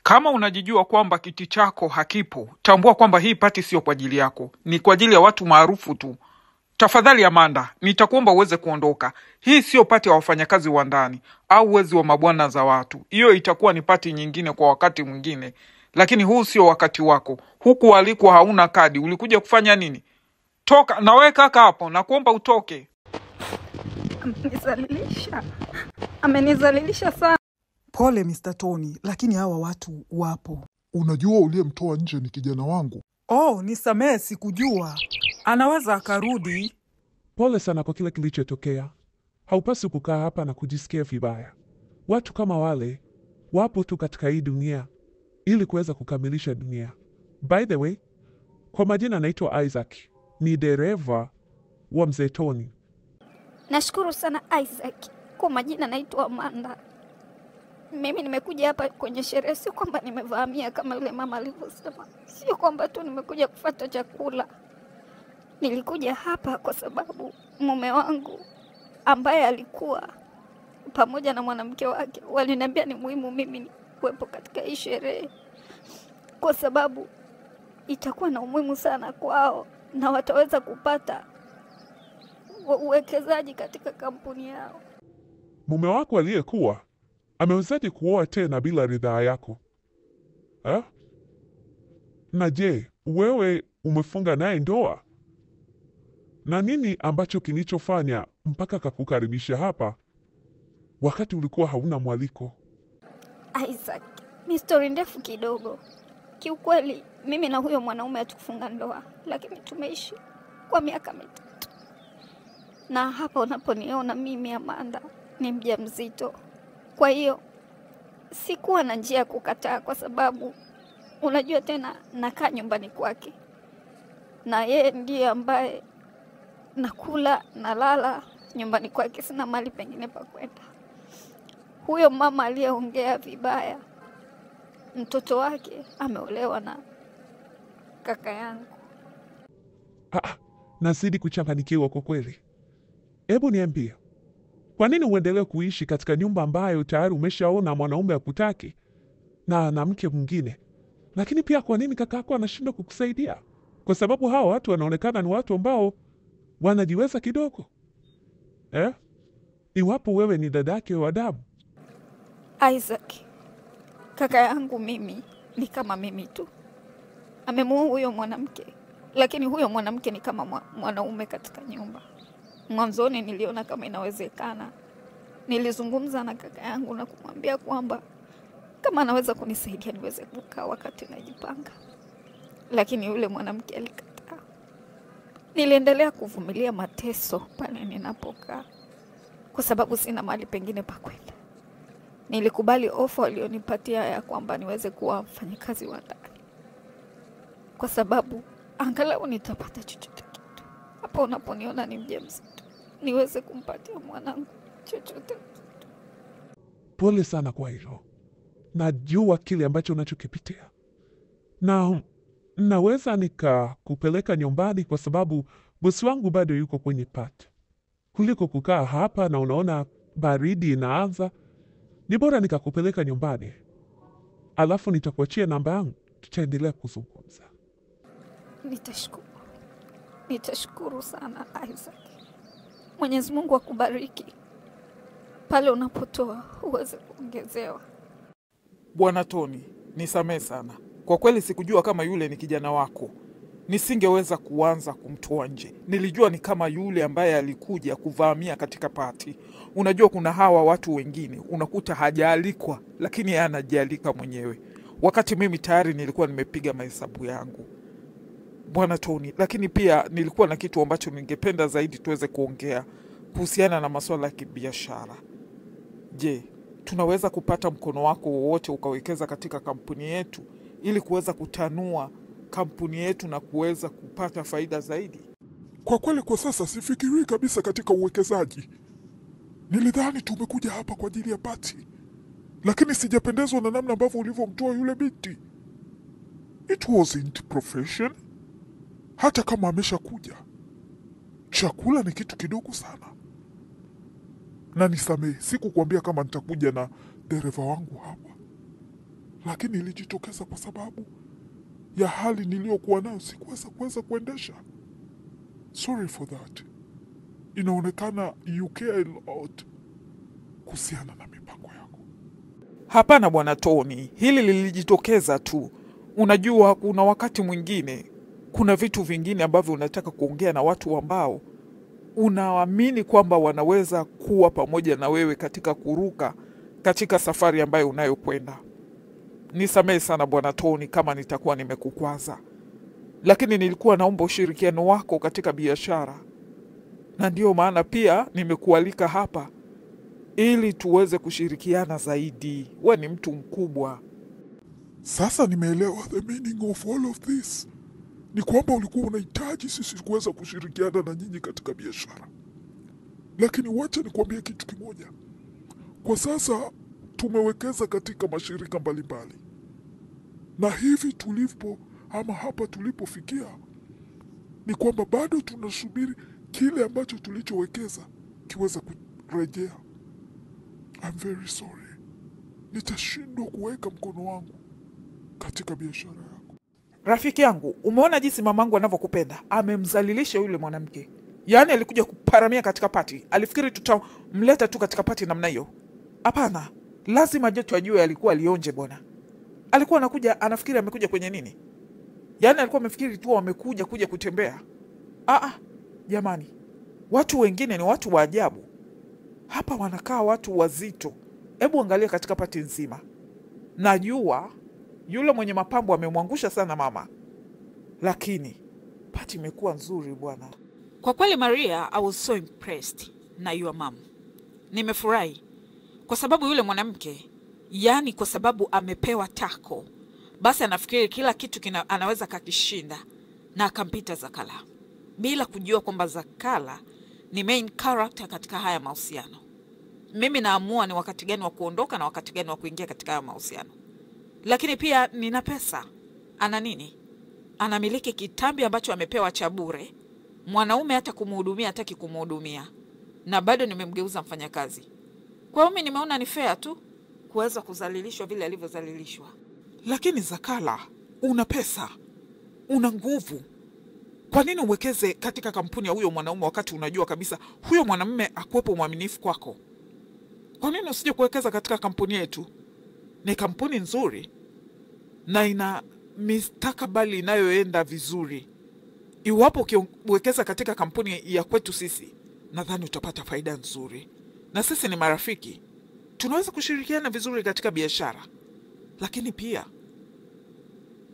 Kama unajijua kwamba kiti chako hakipo, tambua kwamba hii pati sio kwa ajili yako. Ni kwa ajili ya watu maarufu tu. Tafadhali Amanda, nitakuomba uweze kuondoka. Hii sio pati ya wafanyakazi wa ndani au wezi wa mabwana za watu. Hiyo itakuwa ni pati nyingine kwa wakati mwingine. Lakini huu sio wakati wako. Huku alikuwa hauna kadi. Ulikuja kufanya nini? Toka, na wewe kaka hapo, nakuomba utoke. Amenizalilisha sana. Pole Mr. Tony, lakini hawa watu wapo. Unajua uliyemtoa nje ni kijana wangu. Oh, nisamehe sikujua. Anaweza akarudi. Pole sana kwa kile kilichotokea. Haupaswi kukaa hapa na kujisikia vibaya. Watu kama wale wapo tu katika hii dunia ili kuweza kukamilisha dunia. By the way, kwa majina naitwa Isaac. Ni dereva wa mzee Tony. Nashukuru sana Isaac. Kwa majina naitwa Amanda. Mimi nimekuja hapa kwenye sherehe, sio kwamba nimevahamia kama yule mama alivyosema. Sio kwamba tu nimekuja kufuata chakula. Nilikuja hapa kwa sababu mume wangu ambaye alikuwa pamoja na mwanamke wake waliniambia ni muhimu mimi kuwepo katika hii sherehe, kwa sababu itakuwa na umuhimu sana kwao na wataweza kupata uwekezaji katika kampuni yao. Mume wako aliyekuwa amewezaje kuoa tena bila ridhaa yako? Na je, wewe umefunga naye ndoa? Na nini ambacho kilichofanya mpaka kakukaribisha hapa wakati ulikuwa hauna mwaliko? Isaac, ni story ndefu kidogo. Kiukweli mimi na huyo mwanaume hatukufunga ndoa, lakini tumeishi kwa miaka 3. Na hapa unaponiona mimi Amanda ni mjamzito. Kwa hiyo sikuwa na njia ya kukataa, kwa sababu unajua tena nakaa nyumbani kwake. Na yeye ndiye ambaye nakula nalala nyumbani kwake, sina mali pengine pa kwenda. Huyo mama aliyeongea vibaya, mtoto wake ameolewa na kaka yangu. Nazidi kuchanganyikiwa kwa kweli. Hebu niambie, kwa nini uendelee kuishi katika nyumba ambayo tayari umeshaona mwanaume hakutaki na mke mwingine? Lakini pia kwa nini kaka yako anashindwa kukusaidia? Kwa sababu hao watu wanaonekana ni watu ambao wanajiweza kidogo. Iwapo wewe ni dadake wa damu. Isaac, kaka yangu mimi ni kama mimi tu. Amemuoa huyo mwanamke, lakini huyo mwanamke ni kama mwanaume katika nyumba. Mwanzoni niliona kama inawezekana. Nilizungumza na kaka yangu na kumwambia kwamba kama anaweza kunisaidia niweze kukaa wakati najipanga. Lakini yule mwanamke alikataa. Niliendelea kuvumilia mateso pale ninapokaa, kwa sababu sina mali pengine pa kwenda. Nilikubali ofa walionipatia ya kwamba niweze kuwa mfanyakazi wa ndani, kwa sababu angalau nitapata chochote kitu. Hapo unaponiona ni mjamzito, niweze kumpatia mwanangu chochote. Pole sana kwa hilo. Najua kile ambacho unachokipitia. Na naweza nikakupeleka nyumbani kwa sababu bosi wangu bado yuko kwenye pati. Kuliko kukaa hapa na unaona baridi inaanza, ni bora nikakupeleka nyumbani. Alafu nitakuachia namba yangu, tutaendelea kuzungumza. Nitashukuru sana Isaac. Mwenyezi Mungu akubariki. Pale unapotoa uweze kuongezewa. Bwana Tony, nisamehe sana. Kwa kweli sikujua kama yule ni kijana wako. Nisingeweza kuanza kumtoa nje. Nilijua ni kama yule ambaye alikuja kuvahamia katika pati. Unajua kuna hawa watu wengine, unakuta hajaalikwa, lakini yeye anajialika mwenyewe. Wakati mimi tayari nilikuwa nimepiga mahesabu yangu. Bwana Tony, lakini pia nilikuwa na kitu ambacho ningependa zaidi tuweze kuongea kuhusiana na masuala ya kibiashara. Je, tunaweza kupata mkono wako wowote ukawekeza katika kampuni yetu ili kuweza kutanua kampuni yetu na kuweza kupata faida zaidi? Kwa kweli kwa sasa sifikiri kabisa katika uwekezaji. Nilidhani tumekuja hapa kwa ajili ya pati. lakini sijapendezwa na namna ambavyo ulivyomtoa yule binti. It wasn't profession. Hata kama ameshakuja, chakula ni kitu kidogo sana. Na nisamehe, sikukwambia kama nitakuja na dereva wangu hapa, lakini ilijitokeza kwa sababu ya hali niliyokuwa nayo, sikuweza kuendesha. Sorry for that. Inaonekana you care a lot kuhusiana na mipango yako. Hapana bwana Tony, hili lilijitokeza tu. Unajua kuna wakati mwingine, kuna vitu vingine ambavyo unataka kuongea na watu ambao unaamini kwamba wanaweza kuwa pamoja na wewe katika kuruka katika safari ambayo unayokwenda. Nisamehe sana bwana Tony kama nitakuwa nimekukwaza, lakini nilikuwa naomba ushirikiano wako katika biashara, na ndio maana pia nimekualika hapa ili tuweze kushirikiana zaidi. Wewe ni mtu mkubwa. Sasa nimeelewa the meaning of all of this. Ni kwamba ulikuwa unahitaji sisi kuweza kushirikiana na nyinyi katika biashara. Lakini wacha nikwambie kitu kimoja. Kwa sasa tumewekeza katika mashirika mbalimbali. Na hivi tulipo ama hapa tulipofikia ni kwamba bado tunasubiri kile ambacho tulichowekeza kiweza kurejea. I'm very sorry. Nitashindwa kuweka mkono wangu katika biashara yako. Rafiki yangu, umeona jinsi mamangu anavyokupenda? Amemzalilisha yule mwanamke. Yaani alikuja kuparamia katika pati. Alifikiri tutamleta tu katika pati namna hiyo. Hapana, lazima joto ajue alikuwa alionje bwana. Alikuwa anakuja, anafikiri amekuja kwenye nini? Yaani alikuwa amefikiri tu wamekuja kutembea. Jamani. Watu wengine ni watu wa ajabu. Hapa wanakaa watu wazito. Hebu angalia katika pati nzima. Najua yule mwenye mapambo amemwangusha sana mama, lakini pati imekuwa nzuri bwana. Kwa kweli Maria, I was so impressed na your mom. Nimefurahi kwa sababu yule mwanamke, yani kwa sababu amepewa tako, basi anafikiri kila kitu anaweza kakishinda na akampita Zakala, bila kujua kwamba Zakala ni main character katika haya mahusiano. Mimi naamua ni wakati gani wa kuondoka na wakati gani wa kuingia katika haya mahusiano. Lakini pia nina pesa. Ana nini? Anamiliki kitambi ambacho amepewa cha bure. Mwanaume hata kumhudumia hataki kumhudumia. Na bado nimemgeuza mfanyakazi. Kwa hiyo mimi nimeona ni fair tu kuweza kuzalilishwa vile alivyozalilishwa. Lakini Zakala, una pesa, una nguvu. Kwa nini uwekeze katika kampuni ya huyo mwanaume wakati unajua kabisa huyo mwanamume akuwepo mwaminifu kwako? Kwa nini usije kuwekeza katika kampuni yetu? Ni kampuni nzuri na ina mistakabali inayoenda vizuri. Iwapo ukiwekeza katika kampuni ya kwetu sisi, nadhani utapata faida nzuri. Na sisi ni marafiki. Tunaweza kushirikiana vizuri katika biashara. Lakini pia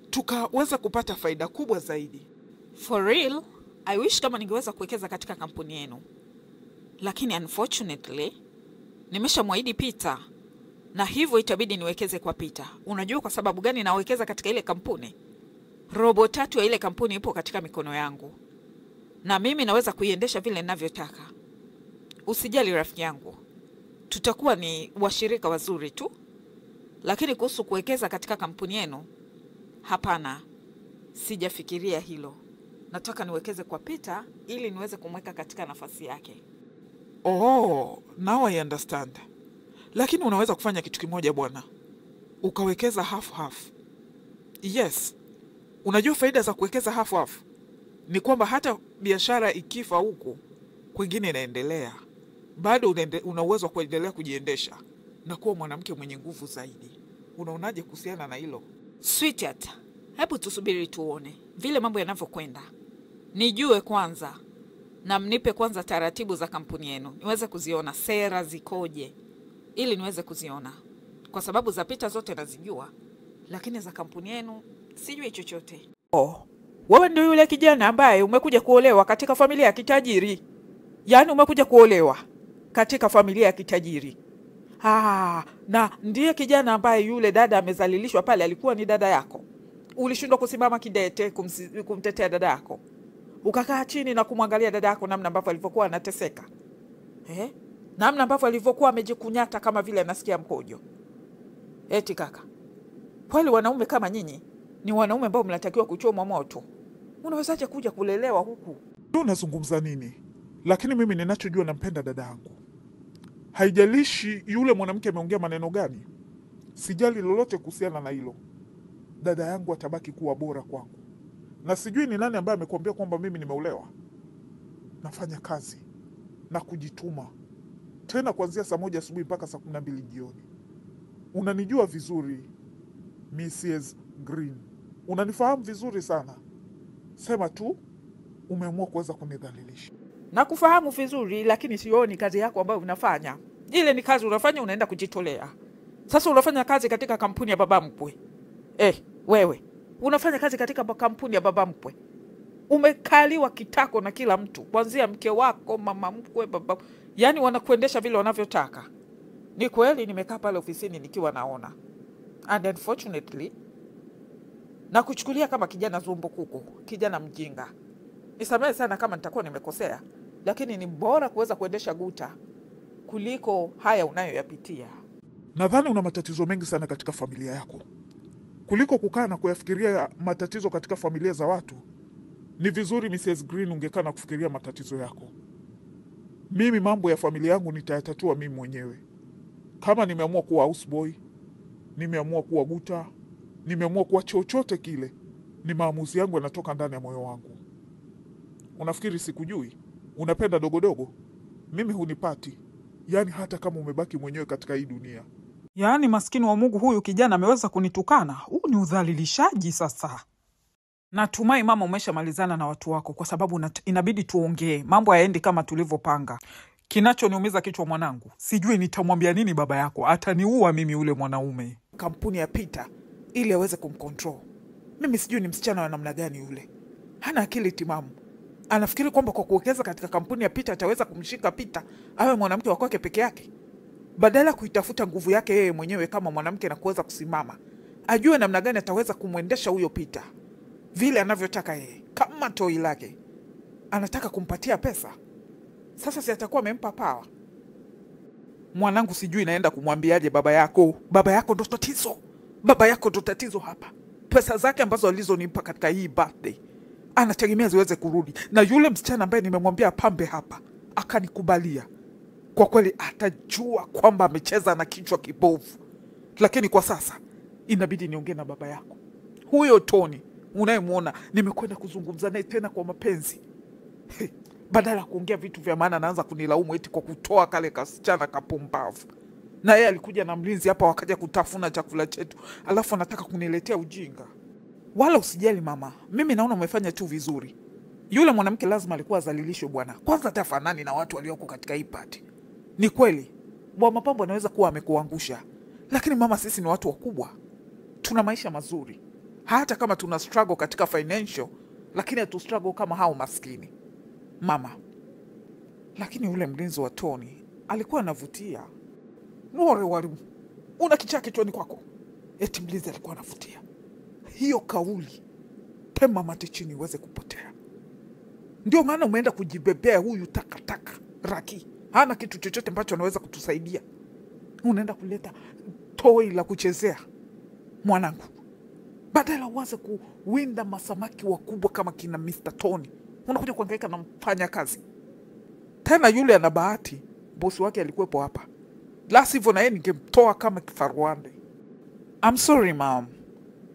tukaweza kupata faida kubwa zaidi. For real, I wish kama ningeweza kuwekeza katika kampuni yenu. Lakini unfortunately, nimeshamwahidi Peter. Na hivyo itabidi niwekeze kwa Peter. Unajua kwa sababu gani nawekeza katika ile kampuni? Robo 3 ya ile kampuni ipo katika mikono yangu. Na mimi naweza kuiendesha vile ninavyotaka. Usijali rafiki yangu. Tutakuwa ni washirika wazuri tu. Lakini kuhusu kuwekeza katika kampuni yenu, hapana. Sijafikiria hilo. Nataka niwekeze kwa Peter ili niweze kumweka katika nafasi yake. Oh, now I understand. Lakini unaweza kufanya kitu kimoja bwana. Ukawekeza half. Yes. Unajua faida za kuwekeza half. Ni kwamba hata biashara ikifa huku, kwingine inaendelea. Bado una uwezo wa kuendelea kujiendesha na kuwa mwanamke mwenye nguvu zaidi. Unaonaje kuhusiana na hilo? Sweetheart, hebu tusubiri tuone vile mambo yanavyokwenda. Nijue kwanza na mnipe kwanza taratibu za kampuni yenu. Niweze kuziona sera zikoje ili niweze kuziona. Kwa sababu za Peter zote nazijua, lakini za kampuni yenu sijui chochote. Wewe ndio yule kijana ambaye umekuja kuolewa katika familia ya kitajiri. Yaani umekuja kuolewa katika familia ya kitajiri. Na ndiye kijana ambaye yule dada amezalilishwa pale alikuwa ni dada yako. Ulishindwa kusimama kidete kumtetea dada yako. Ukakaa chini na kumwangalia dada yako namna ambavyo alivyokuwa anateseka. Namna ambavyo alivyokuwa amejikunyata kama vile anasikia mkojo. Eti kaka, kweli wanaume kama nyinyi ni wanaume ambao mnatakiwa kuchomwa moto? Unawezaje kuja kulelewa huku? Ndio unazungumza nini? Lakini mimi ninachojua, nampenda dada yangu. Haijalishi yule mwanamke ameongea maneno gani, sijali lolote kuhusiana na hilo. Dada yangu atabaki kuwa bora kwangu. Na sijui ni nani ambaye amekuambia kwamba mimi nimeolewa. Nafanya kazi na kujituma, tena kuanzia saa 1 asubuhi mpaka saa 12 jioni. Unanijua vizuri Mrs. Green, unanifahamu vizuri sana. Sema tu umeamua kuweza kunidhalilisha. Nakufahamu vizuri, lakini sioni kazi yako ambayo unafanya. Ile ni kazi unafanya, unaenda kujitolea. Sasa unafanya kazi katika kampuni ya baba mkwe. Wewe unafanya kazi katika kampuni ya baba mkwe. Umekaliwa kitako na kila mtu, kuanzia mke wako, mama mkwe, baba. Yaani wanakuendesha vile wanavyotaka. Ni kweli nimekaa pale ofisini nikiwa naona. And unfortunately, na kuchukulia kama kijana zumbo kuku, kijana mjinga. Nisamehe sana kama nitakuwa nimekosea, lakini ni bora kuweza kuendesha guta kuliko haya unayoyapitia. Nadhani una matatizo mengi sana katika familia yako. Kuliko kukaa na kuyafikiria matatizo katika familia za watu, ni vizuri Mrs. Green ungekaa na kufikiria matatizo yako. Mimi mambo ya familia yangu nitayatatua mimi mwenyewe. Kama nimeamua kuwa houseboy, nimeamua kuwa guta, nimeamua kuwa chochote kile, ni maamuzi yangu yanatoka ndani ya moyo wangu. Unafikiri sikujui? Unapenda dogodogo? Mimi hunipati. Yaani hata kama umebaki mwenyewe katika hii dunia. Yaani maskini wa Mungu, huyu kijana ameweza kunitukana. Huu ni udhalilishaji sasa. Natumai mama umeshamalizana na watu wako, kwa sababu inabidi tuongee. Mambo hayaendi kama tulivyopanga. Kinachoniumiza kichwa mwanangu, sijui nitamwambia nini baba yako. Ataniua mimi ule mwanaume. Kampuni ya Peter ili aweze kumcontrol. Mimi sijui ni msichana wa namna gani yule. Hana akili timamu. Anafikiri kwamba kwa kuwekeza katika kampuni ya Peter ataweza kumshika Peter awe mwanamke wa kwake peke yake. Badala kuitafuta nguvu yake yeye mwenyewe kama mwanamke na kuweza kusimama, ajue namna gani ataweza kumwendesha huyo Peter vile anavyotaka yeye, kama toi lake. Anataka kumpatia pesa. Sasa si atakuwa amempa pawa. Mwanangu, sijui naenda kumwambiaje baba yako. Baba yako ndo tatizo. Baba yako ndo tatizo hapa. Pesa zake ambazo alizonipa katika hii birthday anategemea ziweze kurudi. Na yule msichana ambaye nimemwambia pambe hapa akanikubalia, kwa kweli atajua kwamba amecheza na kichwa kibovu. Lakini kwa sasa inabidi niongee na baba yako. Huyo Tony unayemwona, nimekwenda kuzungumza naye tena kwa mapenzi. Badala ya kuongea vitu vya maana anaanza kunilaumu eti kwa kutoa kale kasichana kapumbavu. Na yeye alikuja na mlinzi hapa wakaja kutafuna chakula chetu, alafu anataka kuniletea ujinga. Wala usijali mama, mimi naona umefanya tu vizuri. Yule mwanamke lazima alikuwa azalilishwe bwana. Kwanza tafanani na watu walioko katika hii party. Ni kweli, bwa mapambo anaweza kuwa amekuangusha. Lakini mama, sisi ni watu wakubwa. Tuna maisha mazuri. Hata kama tuna struggle katika financial, lakini hatu struggle kama hao maskini. Mama, lakini ule mlinzi wa Tony alikuwa anavutia. Nore walimu, una kichaa kichwani kwako. Eti mlinzi alikuwa anavutia. Hiyo kauli, tema mate chini iweze kupotea. Ndio maana umeenda kujibebea huyu takataka Raki. Hana kitu chochote ambacho anaweza kutusaidia. Unaenda kuleta toy la kuchezea. Mwanangu, badala uanze kuwinda masamaki wakubwa kama kina Mr. Tony, unakuja kuhangaika na mfanya kazi. Tena yule ana bahati, bosi wake alikuwepo hapa. La sivyo na yeye ningemtoa kama kifaruande. I'm sorry mom,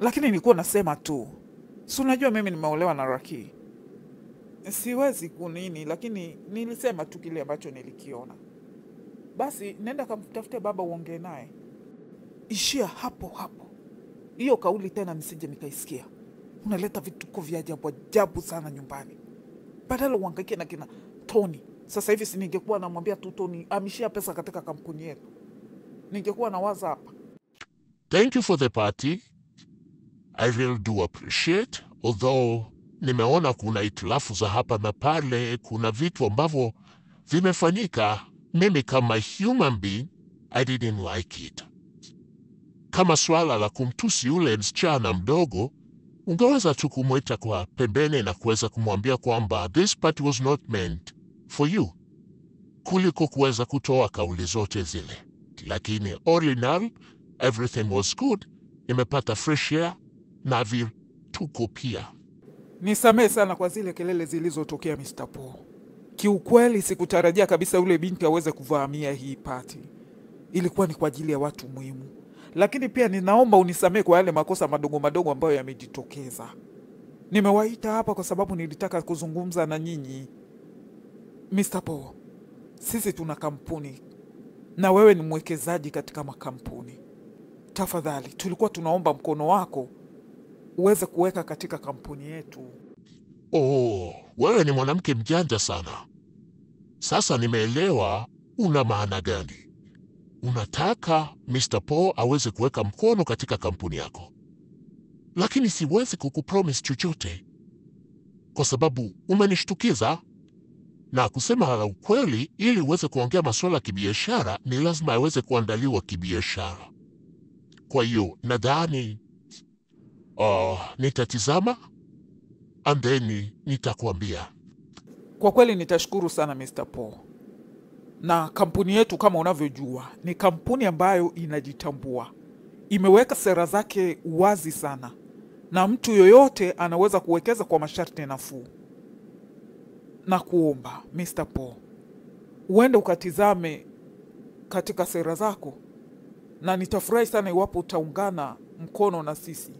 lakini nilikuwa nasema tu. Si unajua mimi nimeolewa na Raki. Siwezi kunini, lakini nilisema tu kile ambacho nilikiona. Basi nenda kamtafute baba uongee naye. Ishia hapo hapo. Hiyo kauli tena nisije nikaisikia. Unaleta vituko vya ajabu sana nyumbani. Badala uhangaike na kina Tony. Sasa hivi si ningekuwa namwambia tu Tony amishia pesa katika kampuni yetu. Ningekuwa nawaza hapa. Thank you for the party. I really do appreciate, although nimeona kuna itilafu za hapa na pale, kuna vitu ambavyo vimefanyika. Mimi kama human being, I didn't like it. Kama swala la kumtusi yule msichana mdogo, ungeweza tu kumwita kwa pembeni na kuweza kumwambia kwamba this party was not meant for you, kuliko kuweza kutoa kauli zote zile. Lakini all in all, everything was good. Nimepata fresh air na vituko pia. Nisamehe sana kwa zile kelele zilizotokea Mr. Paul. Kiukweli sikutarajia kabisa yule binti aweze kuvamia hii party. Ilikuwa ni kwa ajili ya watu muhimu. Lakini pia ninaomba unisamehe kwa yale makosa madogo madogo ambayo yamejitokeza. Nimewaita hapa kwa sababu nilitaka kuzungumza na nyinyi. Mr. Paul, sisi tuna kampuni na wewe ni mwekezaji katika makampuni. Tafadhali, tulikuwa tunaomba mkono wako uweze kuweka katika kampuni yetu. Oh, wewe ni mwanamke mjanja sana. Sasa nimeelewa una maana gani. Unataka Mr. Paul aweze kuweka mkono katika kampuni yako. Lakini siwezi kukupromise chochote kwa sababu umenishtukiza. Na kusema ukweli, ili uweze kuongea masuala ya kibiashara ni lazima aweze kuandaliwa kibiashara. Kwa hiyo nadhani nitatizama and then nitakuambia. Kwa kweli nitashukuru sana Mr. Paul. Na kampuni yetu kama unavyojua ni kampuni ambayo inajitambua. Imeweka sera zake wazi sana. Na mtu yoyote anaweza kuwekeza kwa masharti nafuu. Na kuomba Mr. Paul, uende ukatizame katika sera zako, na nitafurahi sana iwapo utaungana mkono na sisi.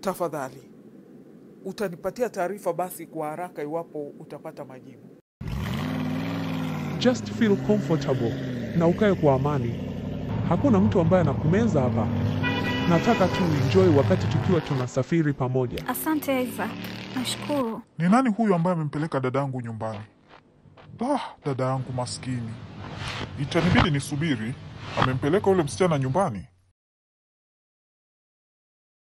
Tafadhali, utanipatia taarifa basi kwa haraka iwapo utapata majibu. Just feel comfortable na ukae kwa amani. Hakuna mtu ambaye anakumeza hapa. Nataka tu enjoy wakati tukiwa tunasafiri pamoja. Asante Isaac, nashukuru. Ni nani huyu ambaye amempeleka dadangu nyumbani? Dada yangu maskini. Itanibidi nisubiri. Amempeleka ule msichana nyumbani.